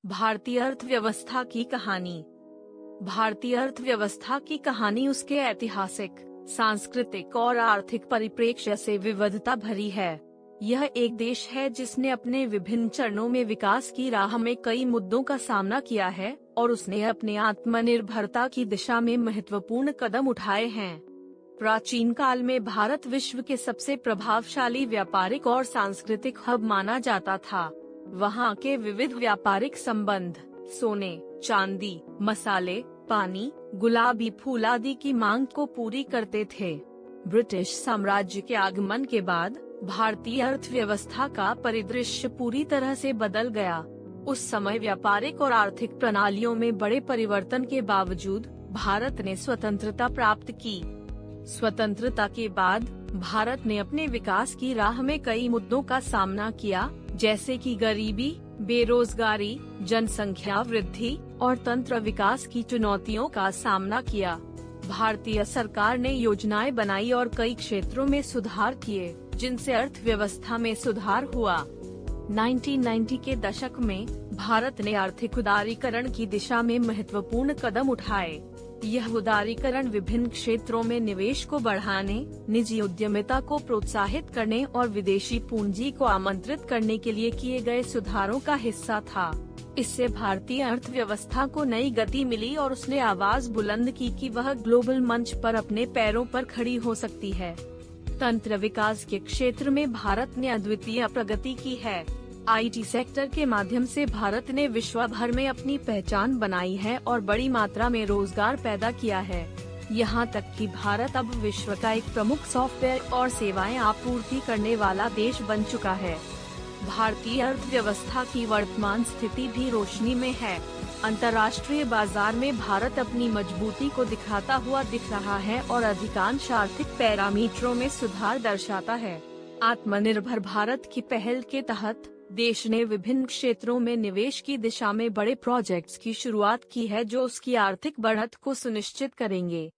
भारतीय अर्थव्यवस्था की कहानी। भारतीय अर्थव्यवस्था की कहानी उसके ऐतिहासिक, सांस्कृतिक और आर्थिक परिप्रेक्ष्य से विविधता भरी है। यह एक देश है जिसने अपने विभिन्न चरणों में विकास की राह में कई मुद्दों का सामना किया है और उसने अपने आत्मनिर्भरता की दिशा में महत्वपूर्ण कदम उठाए हैं। प्राचीन काल में भारत विश्व के सबसे प्रभावशाली व्यापारिक और सांस्कृतिक हब माना जाता था। वहाँ के विविध व्यापारिक संबंध सोने, चांदी, मसाले, पानी, गुलाबी फूल आदि की मांग को पूरी करते थे। ब्रिटिश साम्राज्य के आगमन के बाद भारतीय अर्थव्यवस्था का परिदृश्य पूरी तरह से बदल गया। उस समय व्यापारिक और आर्थिक प्रणालियों में बड़े परिवर्तन के बावजूद भारत ने स्वतंत्रता प्राप्त की। स्वतंत्रता के बाद भारत ने अपने विकास की राह में कई मुद्दों का सामना किया, जैसे कि गरीबी, बेरोजगारी, जनसंख्या वृद्धि और तंत्र विकास की चुनौतियों का सामना किया। भारतीय सरकार ने योजनाएं बनाई और कई क्षेत्रों में सुधार किए, जिनसे अर्थव्यवस्था में सुधार हुआ। 1990 के दशक में भारत ने आर्थिक उदारीकरण की दिशा में महत्वपूर्ण कदम उठाए। यह उदारीकरण विभिन्न क्षेत्रों में निवेश को बढ़ाने, निजी उद्यमिता को प्रोत्साहित करने और विदेशी पूंजी को आमंत्रित करने के लिए किए गए सुधारों का हिस्सा था। इससे भारतीय अर्थव्यवस्था को नई गति मिली और उसने आवाज बुलंद की कि वह ग्लोबल मंच पर अपने पैरों पर खड़ी हो सकती है। तंत्र विकास के क्षेत्र में भारत ने अद्वितीय प्रगति की है। आईटी सेक्टर के माध्यम से भारत ने विश्व भर में अपनी पहचान बनाई है और बड़ी मात्रा में रोजगार पैदा किया है। यहाँ तक कि भारत अब विश्व का एक प्रमुख सॉफ्टवेयर और सेवाएं आपूर्ति करने वाला देश बन चुका है। भारतीय अर्थव्यवस्था की वर्तमान स्थिति भी रोशनी में है। अंतर्राष्ट्रीय बाजार में भारत अपनी मजबूती को दिखाता हुआ दिख रहा है और अधिकांश आर्थिक पैरामीटरों में सुधार दर्शाता है। आत्मनिर्भर भारत की पहल के तहत देश ने विभिन्न क्षेत्रों में निवेश की दिशा में बड़े प्रोजेक्ट्स की शुरुआत की है, जो उसकी आर्थिक बढ़त को सुनिश्चित करेंगे।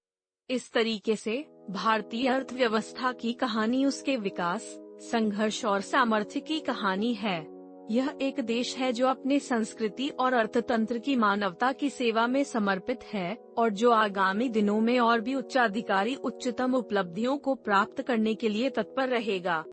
इस तरीके से भारतीय अर्थव्यवस्था की कहानी उसके विकास, संघर्ष और सामर्थ्य की कहानी है। यह एक देश है जो अपने संस्कृति और अर्थतंत्र की मानवता की सेवा में समर्पित है और जो आगामी दिनों में और भी उच्चाधिकारी उच्चतम उपलब्धियों को प्राप्त करने के लिए तत्पर रहेगा।